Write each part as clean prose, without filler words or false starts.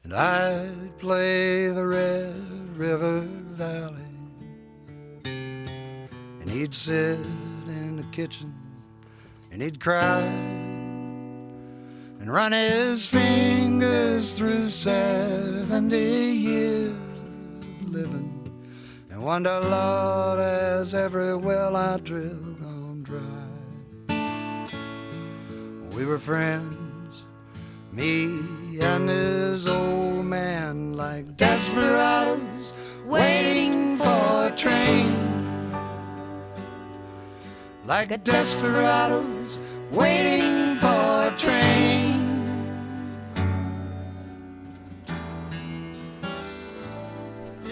and I'd play the Red River Valley, and he'd sit in the kitchen and he'd cry and run his fingers through 70 years of living and wonder, Lord, has every well I drilled gone dry? We were friends, me and this old man, like desperados waiting for a train. Like desperados waiting for a train.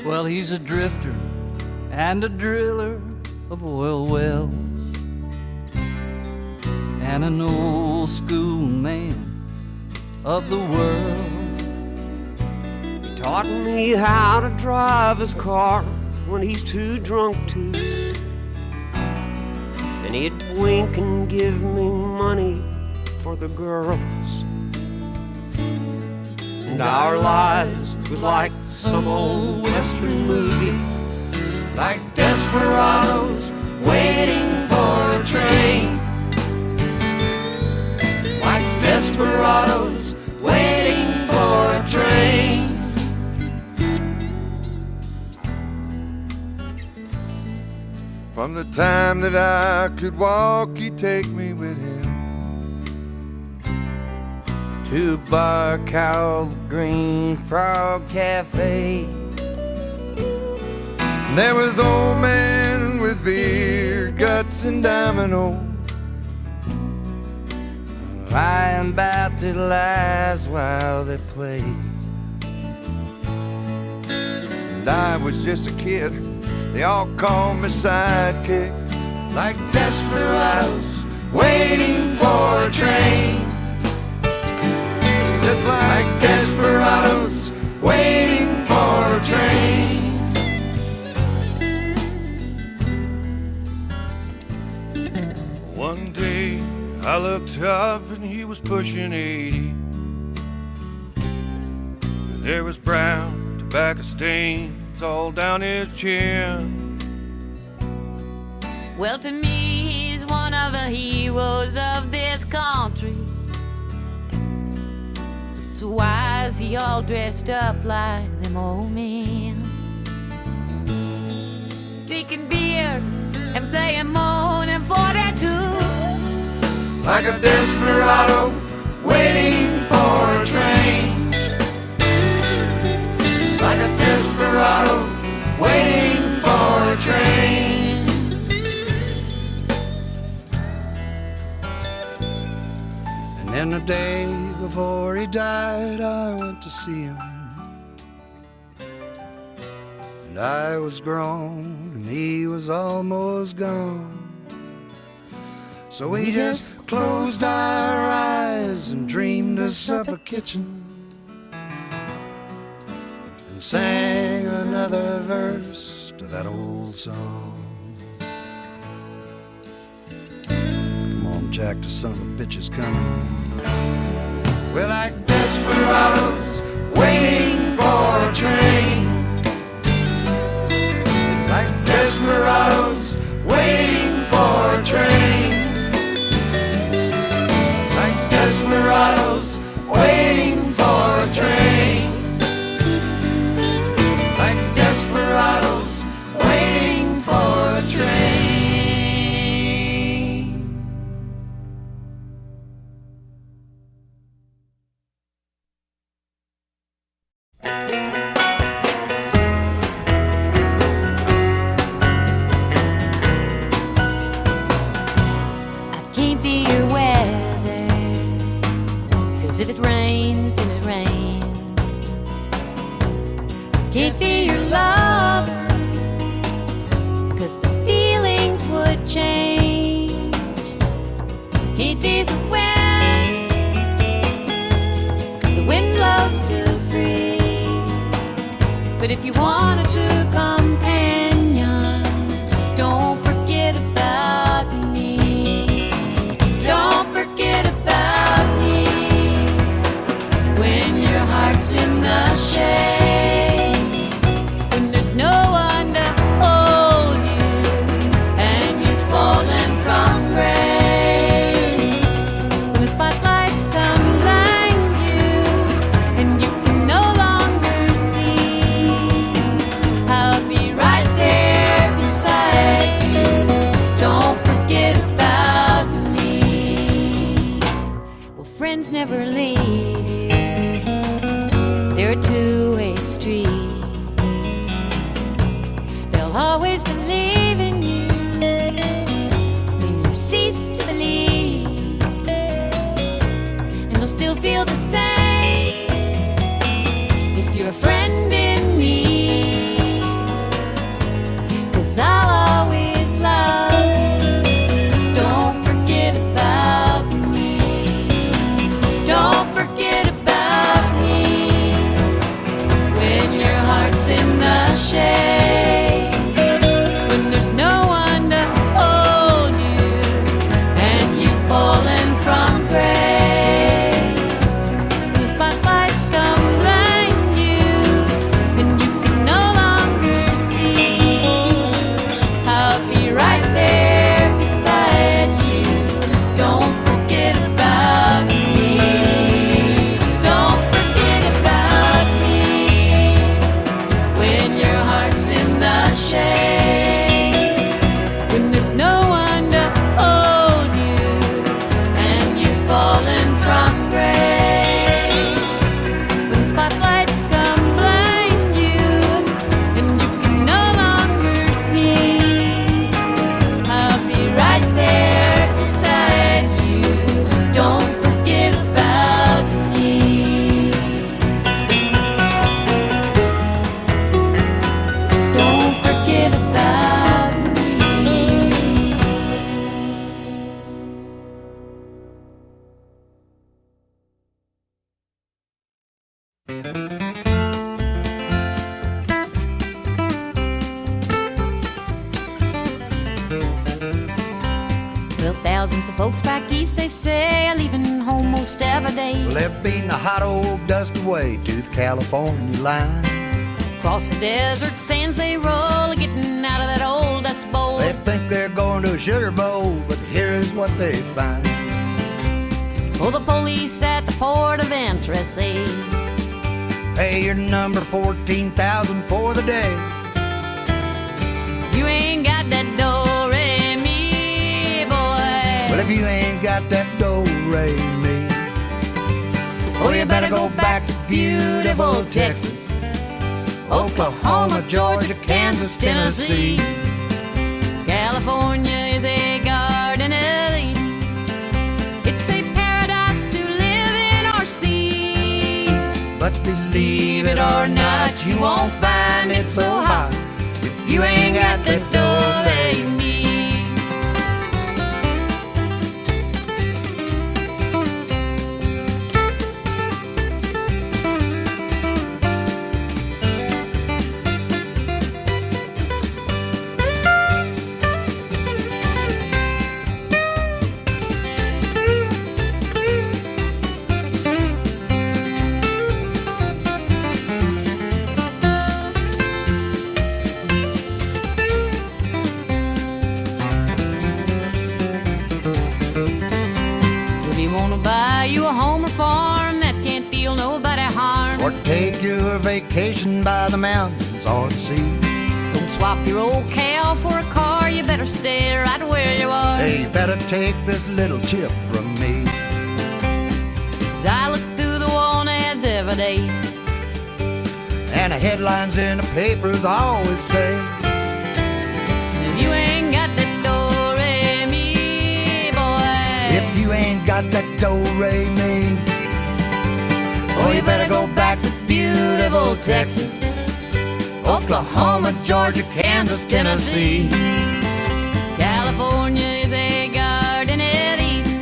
Well, he's a drifter and a driller of oil wells, and an old school man of the world. He taught me how to drive his car when he's too drunk to, and he'd wink and give me money for the girls. And our lives was like some old western movie, like desperados waiting for a train. Like desperados waiting for a train. From the time that I could walk, he'd take me with him to Bar Cow's Green Frog Cafe. There was old men with beer guts and dominoes, lying about their lives while they played. and I was just a kid. They all called me sidekick. Like desperados waiting for a train. Just like Desperados waiting for a train. One day I looked up and he was pushing 80, and there was brown tobacco stains all down his chin. Well, to me, he's one of the heroes of this country. So why is he all dressed up like them old men? Drinking beer and playing Moanin' 42. Like a desperado waiting for a train. Like a desperado waiting for a train. And then the day before he died, I went to see him. And I was grown and he was almost gone. So we just closed our eyes and dreamed a supper kitchen and sang another verse to that old song. Come on, Jack, the son of a bitch is coming. We're like desperados waiting for a train. Like desperados waiting for a train. Like desperados waiting for a train. Like desperados waiting for a train. If it rains, then it rains. Can't be your lover, 'cause the feelings would change. Can't be the wind, 'cause the wind blows too free. But if you want a true companion, don't forget about me. Don't forget about me. When your heart's in the friends never leave you. They're a two-way street. They'll always believe in you when you cease to believe, and they'll still feel the same if you're a friend in me. 'Cause I'll always love you. Don't forget about me. Don't forget about me when your heart's in the shade, when there's no one to hold you and you've fallen from grace. When the spotlights come blind you and you can no longer see, I'll be right there beside you. Don't forget about me. Don't forget about me when your heart's in the shade, when there's no one to hold you and you've fallen from grace. When the spotlights come blind you and you can no longer see, I'll be right there beside you. Don't forget about me. Don't forget about me. Well, thousands of folks back east, they say, are leaving home most every day. Well, they're beating the hot old dust away to the California line. Across the desert sands they roll, getting out of that old dust bowl. They think they're going to a sugar bowl, but here's what they find. Oh, the police at the port of entry say, Pay your number 14,000 for the day. you ain't got that do-re-mi, boy. Well, if you ain't got that do-re-mi, oh, you better go back to beautiful Texas, Oklahoma, Georgia, Kansas, Tennessee. California is a garden of Eden. It's a paradise to live in or see. But believe it or not, you won't find it so hot if you ain't got that do-re-mi. If you wanna buy you a home or farm that can't feel nobody harm, Or take your vacation by the mountains or the sea. don't swap your old cow for a car, you better stay right where you are. Hey, you better take this little tip from me. 'Cause I look through the want ads every day, And the headlines in the papers always say, if you ain't got that do-re-mi, boy, if you ain't got that do-re-mi, oh, you better go back to beautiful Texas, Oklahoma, Georgia, Kansas, Tennessee. California is a garden of Eden.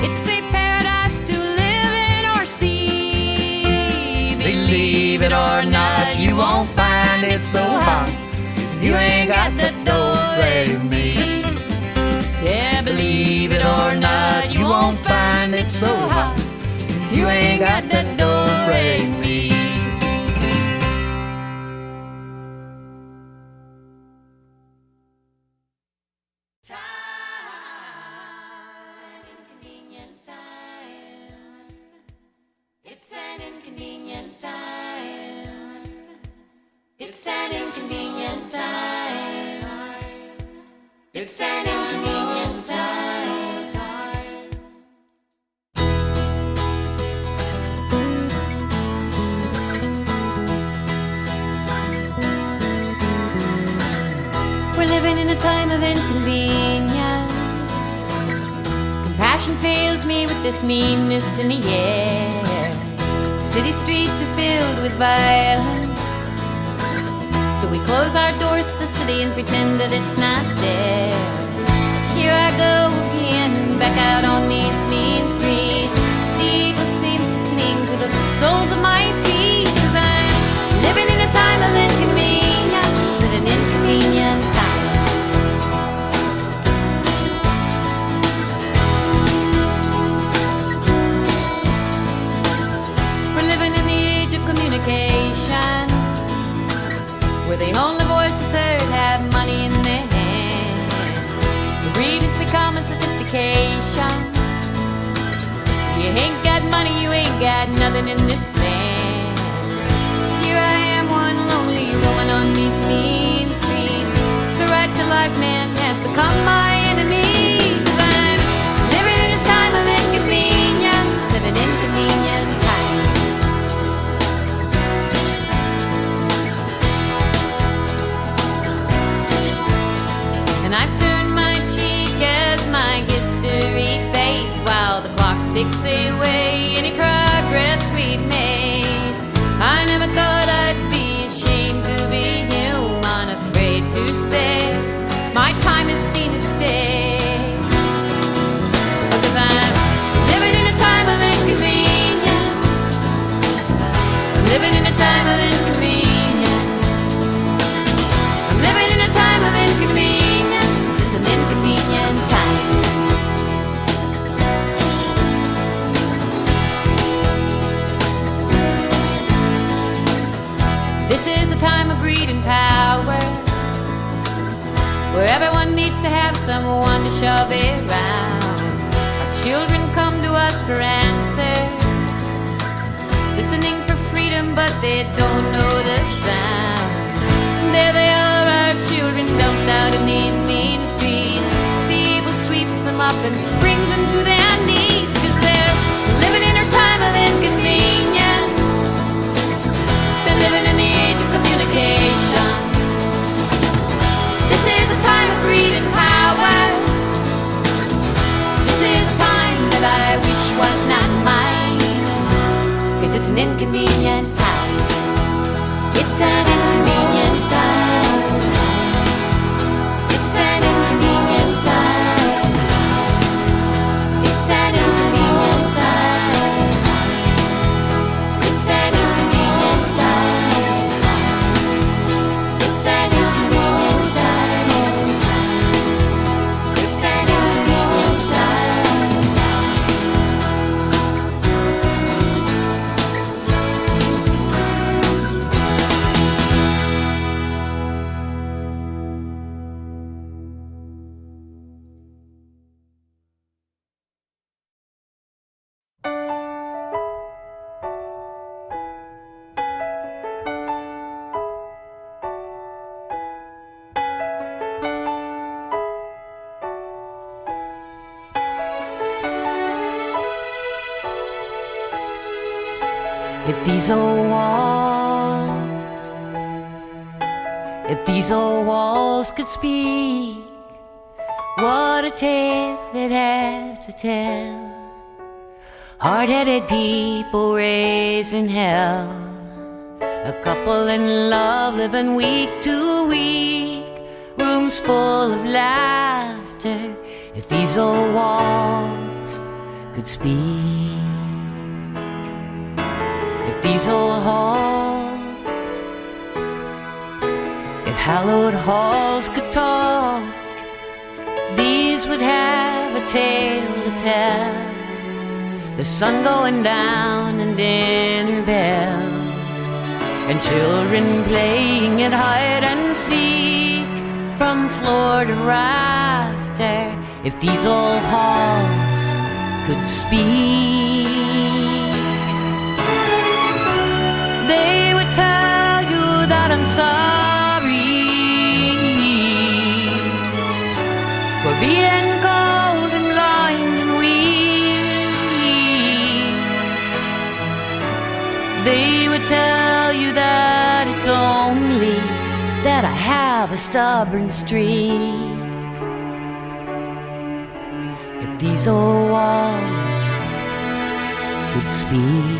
It's a paradise to live in or see. Believe it or not, you won't find it so hot if you ain't got that do-re-mi. Yeah, Believe it or not, you won't find it so hot if you ain't got that do-re-mi. It's an inconvenient time. It's an inconvenient time. It's an inconvenient time. living in a time of inconvenience. Compassion fails me with this meanness in the air. City streets are filled with violence, so we close our doors to the city and pretend that it's not there. Here I go again, back out on these mean streets. The evil seems to cling to the soles of my feet, 'cause I'm living in a time of inconvenience, at an inconvenient time. We're living in the age of communication, where the only voices heard have money in their hands. The greed has become a sophistication. You ain't got money, you ain't got nothing in this land. Here I am, one lonely woman on these mean streets. The right to life man has become my enemy, 'cause I'm living in this time of inconvenience, at an inconvenient time. And I've turned my cheek as my history fades, while the clock ticks away any progress we'd made. I never thought I'd be ashamed to be human, afraid to say my time has seen its day. Because I'm living in a time of inconvenience. I'm living in a time of inconvenience. I'm living in a time of inconvenience. It's an inconvenient time. This is a time of greed and power, where everyone needs to have someone to shove it round. Our children come to us for answers, listening for freedom, but they don't know the sound. There they are, our children dumped out in these mean streets. The evil sweeps them up and brings them to their knees, 'cause they're living in a time of inconvenience. They're living in the age of communication. This is a time of greed and power. This is a time that I wish was not mine, 'cause it's an inconvenient time. It's an inconvenient time. It's an inconvenient time. It's an inconvenient time. It's an inconvenient time. It's an inconvenient time. It's an inconvenient time. If these old walls, if these old walls could speak, what a tale they'd have to tell. Hard-headed people raising hell, a couple in love living week to week, rooms full of laughter. If these old walls could speak, if these old halls, if hallowed halls could talk, these would have a tale to tell. The sun going down and dinner bells, and children playing at hide and seek from floor to rafter. If these old halls could speak, they would tell you that I'm sorry for being cold and blind and weak. They would tell you that it's only that I have a stubborn streak. If these old walls could speak.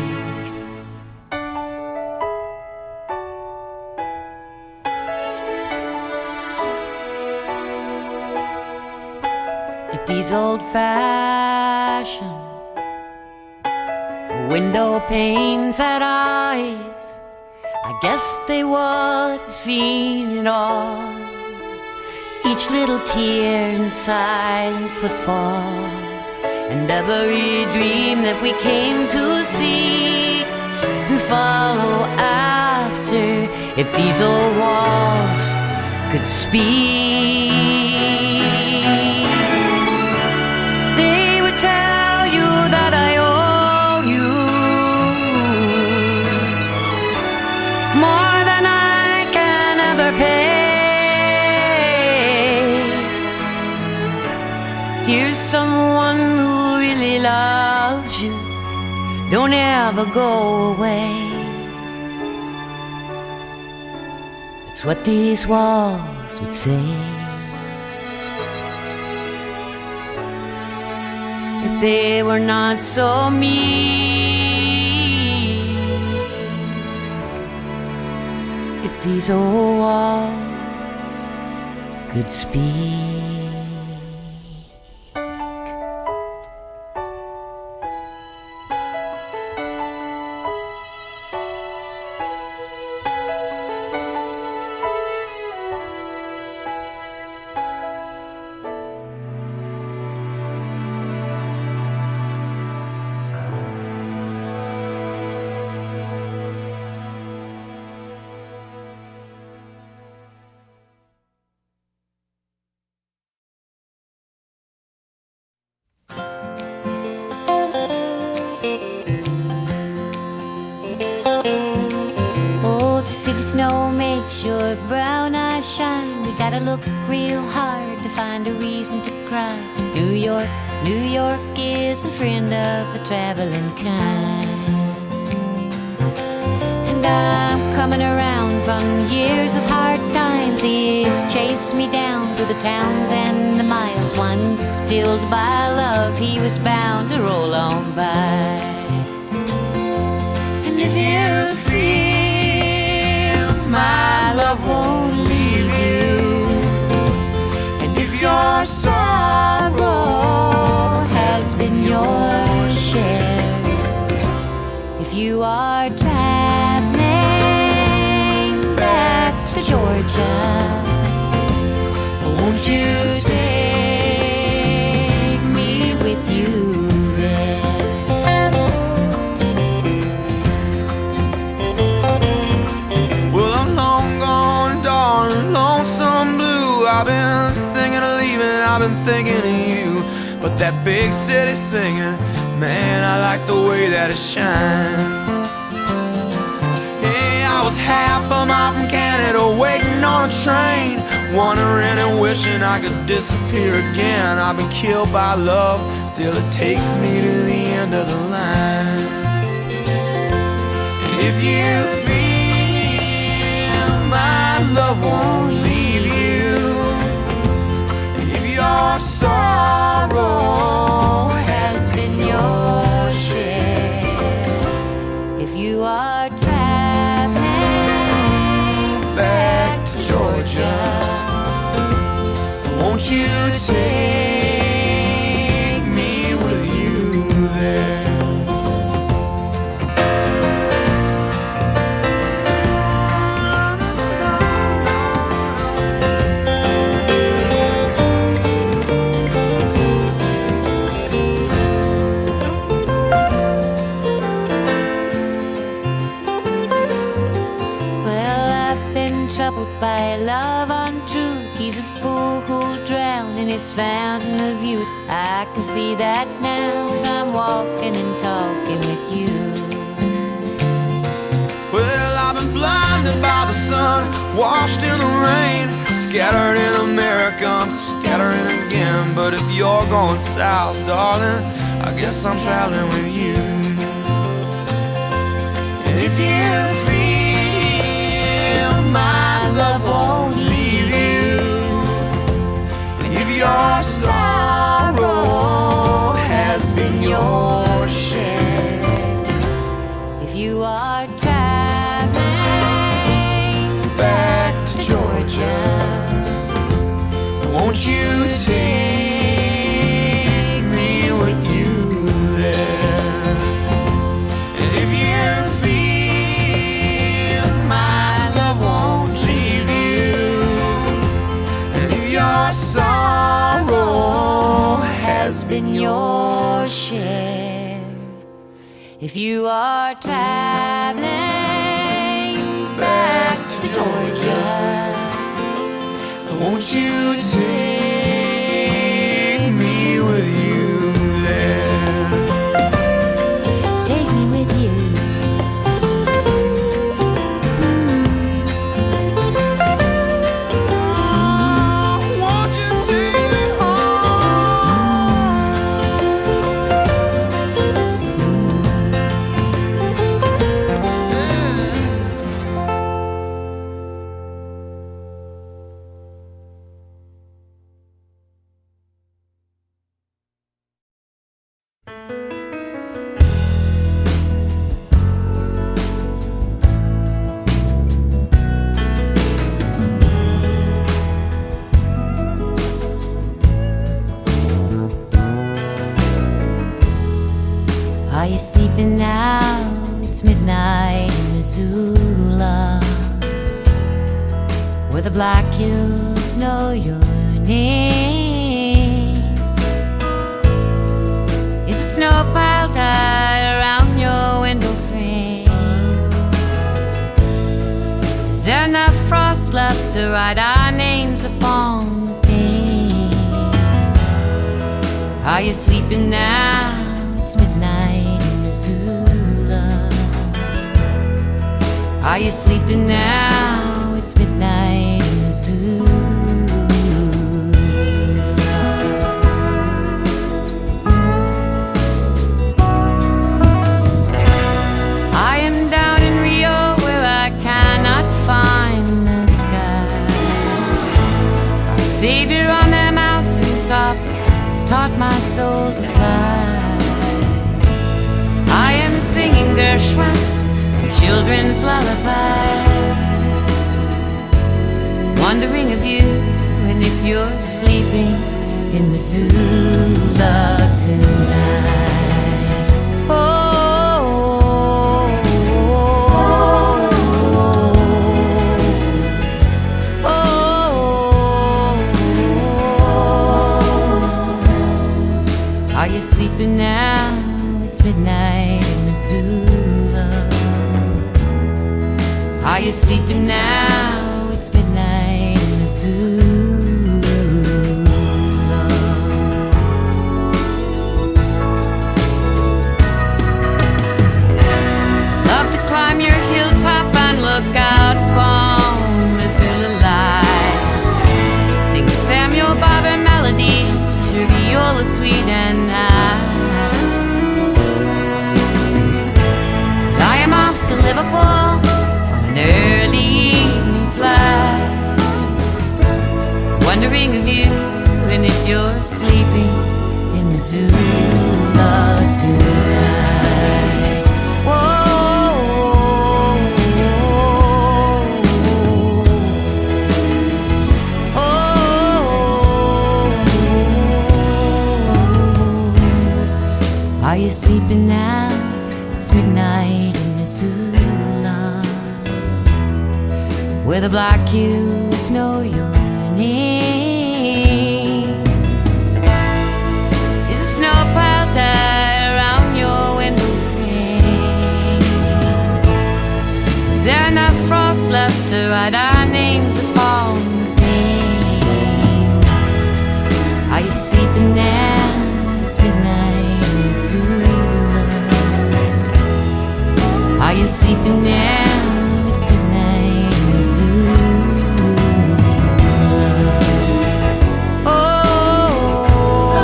If these old-fashioned window panes had eyes, I guess they would have seen it all. Each little tear and silent footfall, and every dream that we came to seek and follow after. If these old walls could speak, they would tell you that I owe you more than I can ever pay. Here's someone who really loves you. Don't ever go away. It's what these walls would say. If they were not so mean, if these old walls could speak. City snow makes your brown eyes shine. We gotta look real hard to find a reason to cry. New York, New York is a friend of the traveling kind. And I'm coming around from years of hard times. He's chased me down through the towns and the miles. Once stilled by love, he was bound to roll on by. And if you feel my love won't leave you, and if your sorrow has been your share, if you are traveling back to Georgia, won't you take me with you there? I've been thinking of leaving, I've been thinking of you. But that big city singing, man, I like the way that it shines. Hey, I was half a mile from Canada, waiting on a train, wondering and wishing I could disappear again. I've been killed by love, still it takes me to the end of the line. And if you feel my love won't leave you, your sorrow has been your share, if you are traveling back to Georgia, won't you take me with you there? Troubled by love untrue, he's a fool who'll drown in his fountain of youth. I can see that now as I'm walking and talking with you. Well, I've been blinded by the sun, washed in the rain, scattered in America, I'm scattering again. But if you're going south, darling, I guess I'm traveling with you. And if you feel my love won't If you are traveling back to Georgia, won't you take me with you there? take me with you. Won't you take me Are you sleeping now? It's midnight in Missoula, where the Black Hills know your name. Is a snow pile tied around your window frame? Is there enough frost left to write our names upon the pane? Are you sleeping now? It's midnight in Missoula. Are you sleeping now? It's midnight in Missoula. I am down in Rio where I cannot find the sky. Our Savior on that mountaintop has taught my soul to fly. I am singing Gershwin and children's lullabies, wondering of you and if you're sleeping in Missoula tonight. Oh, oh, oh. Are you sleeping now? It's midnight in Missoula. Are you sleeping now? It's midnight in Missoula. Love to climb your hilltop and look out upon Missoula light. Sing Samuel Barber melody, sure viola sweet and high. I am off to Liverpool on an early evening flight, wondering of you and if you're sleeping in Missoula tonight. Whoa, oh. Are you sleeping now? It's midnight in Missoula, where the Black Hills know your name. Is a snow pile tied around your window frame? Is there enough frost left to write our names upon the pane? Are you sleeping now? It's midnight in Missoula. Are you sleeping now? It's midnight in Missoula. Oh, oh,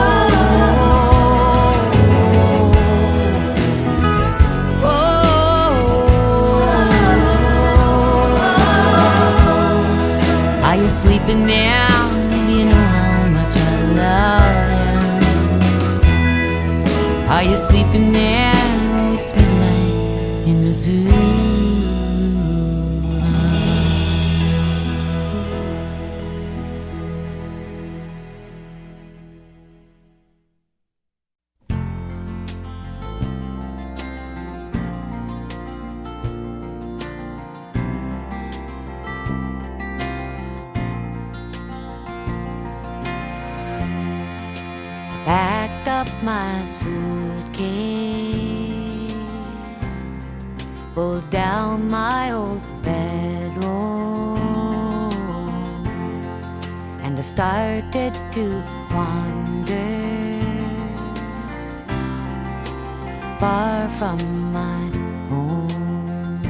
oh, oh. Are you sleeping now? You know how much I love you. Are you sleeping now? It's midnight in Missoula. Packed up my suitcase, pulled down my old bedroll, and I started to wander far from my home.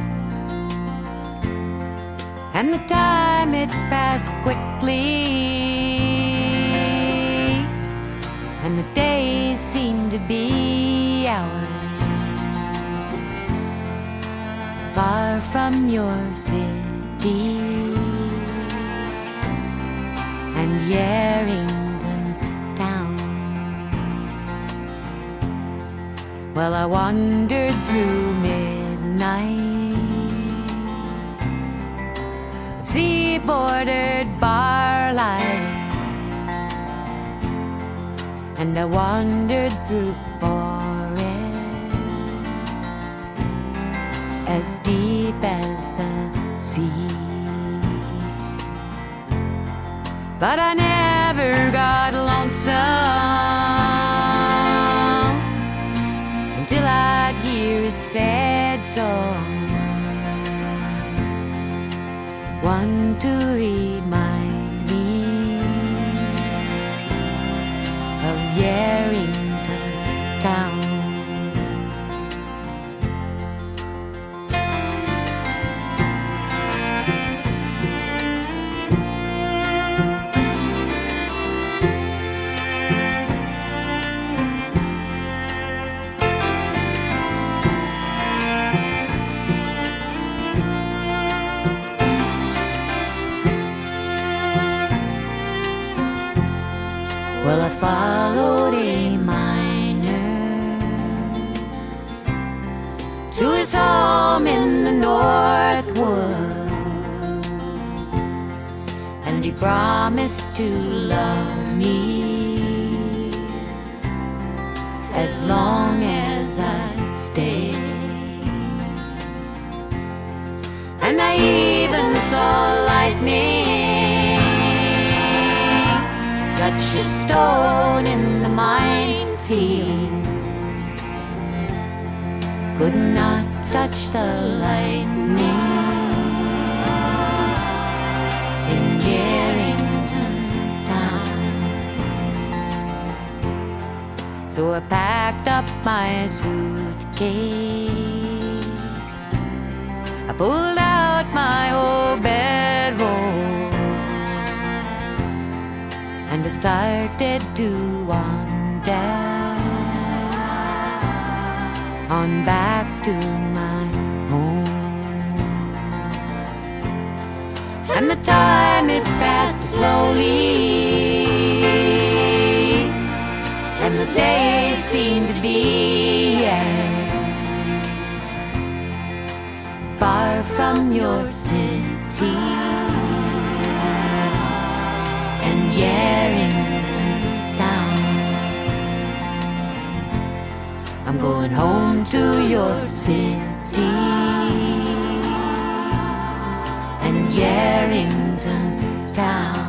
And the time it passed quickly, and the days seemed to be hours, far from your city and Yarrington town. Well, I wandered through midnights, sea-bordered bar lights, and I wandered through forests as deep as the sea. But I never got lonesome until I'd hear a sad song, one to remind me of Yarrington town. Well, I followed a miner to his home in the North Woods, and he promised to love me as long as I'd stay. And I even saw lightning touch a stone in the minefield, could not touch the lightning in Yarrington town. So I packed up my suitcase, I pulled out my old bedroll, and I started to wander on back to my home. And the time it passed slowly, and the days seemed to be years, far from your city and Yarrington town. I'm going home to your city and Yarrington town.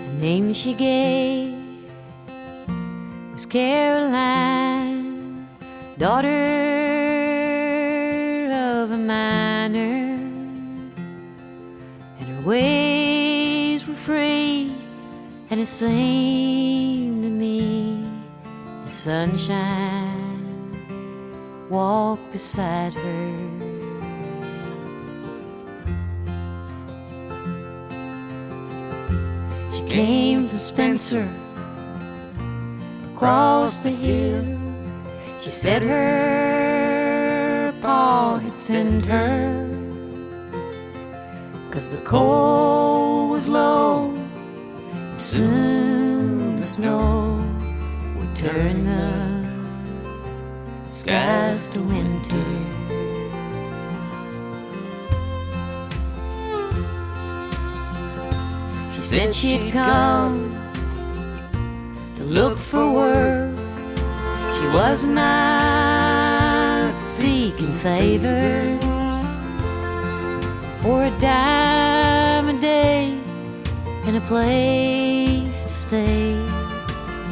The name she gave was Caroline, daughter of a miner, and her ways were free, and it seemed to me the sunshine walked beside her. She came from Spencer, across the hill. She said her pa had sent her, 'cause the coal was low, soon the snow turned the skies to winter. She said she'd come to look for work. She was not seeking favors for a dime a day and a place to stay.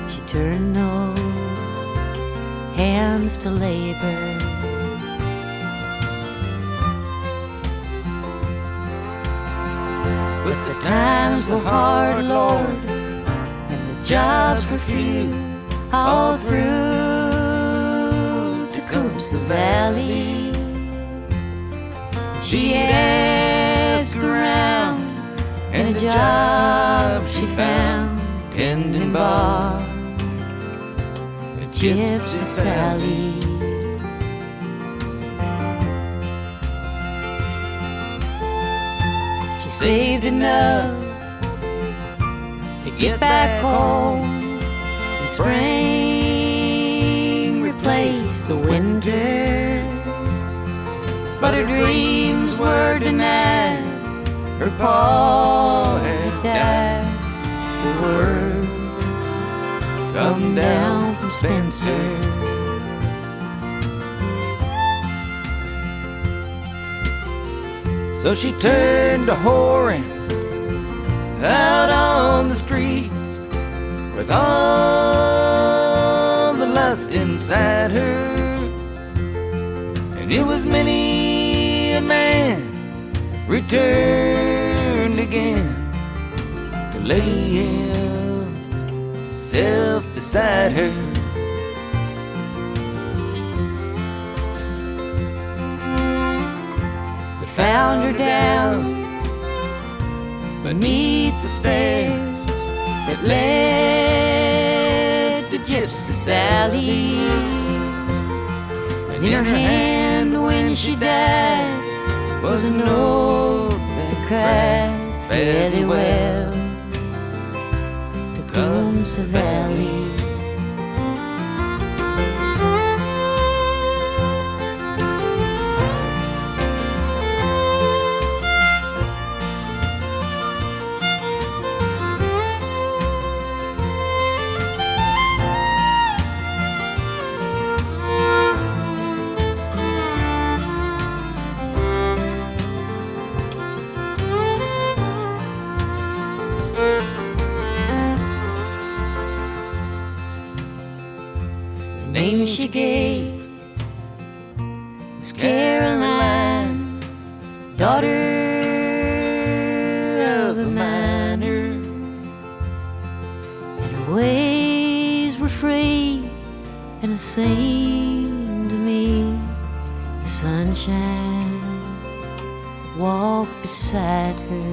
She turned those hands to labor. But the times were hard, Lord, and the jobs were few all through Tecumseh Valley. She asked around, and a job she found tending bar at Gypsy Sally's. She saved enough to get back home, and spring replaced the winter. But her dreams were denied. Her pa had died. The word come down from Spencer. So she turned to whoring out on the streets with all the lust inside her. And it was many a man returned again to lay himself beside her. They found her down beneath the stairs that led to Gypsy Sally. And in her hand when she died was a note that cried, fare thee well, Tecumseh Valley. The name she gave was Caroline, daughter of a miner, and her ways were free, and it seemed to me the sunshine walked beside her.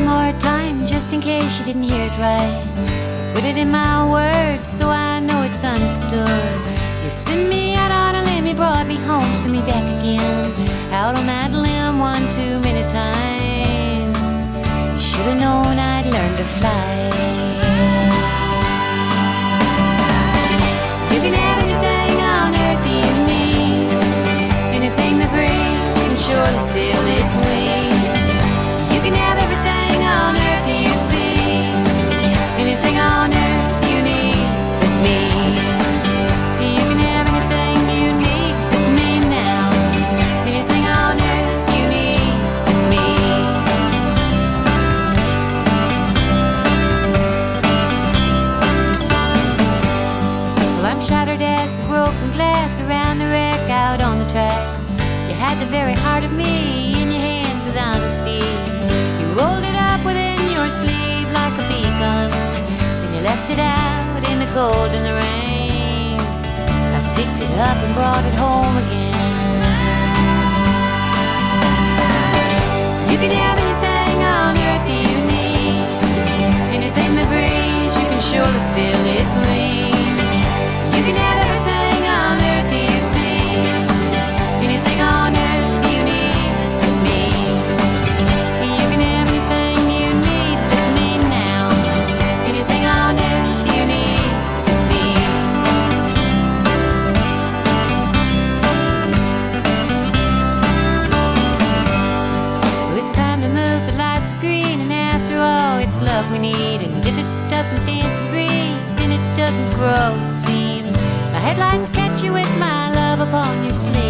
more time, just in case you didn't hear it right. I put it in my words so I know it's understood. You sent me out on a limb, you brought me home, sent me back again. Out on that limb one too many times. You should have known I'd learned to fly. You can have anything on earth you need. Anything that breathes can surely steal its wings. You can have everything on earth you see. Anything on earth you need but me. You can have anything you need but me now. Anything on earth you need but me. Well, I'm shattered as a broken glass around the wreck out on the tracks. You had the very heart of me in your hands with honesty. You rolled it up within your sleeve like a beacon. Then you left it out in the cold and the rain. I picked it up and brought it home again. You can have anything on earth you need. Anything that breathes, you can surely steal its wings. You can have everything on earth you see. Anything on earth you need but me. You can have anything you need but me now. Anything on earth you need but me. Well, it's time to move, the lights are green, and after all, it's love we need. And if it doesn't dance and breathe, then it doesn't grow, it seems. My headlights catch you with my love upon your sleeve.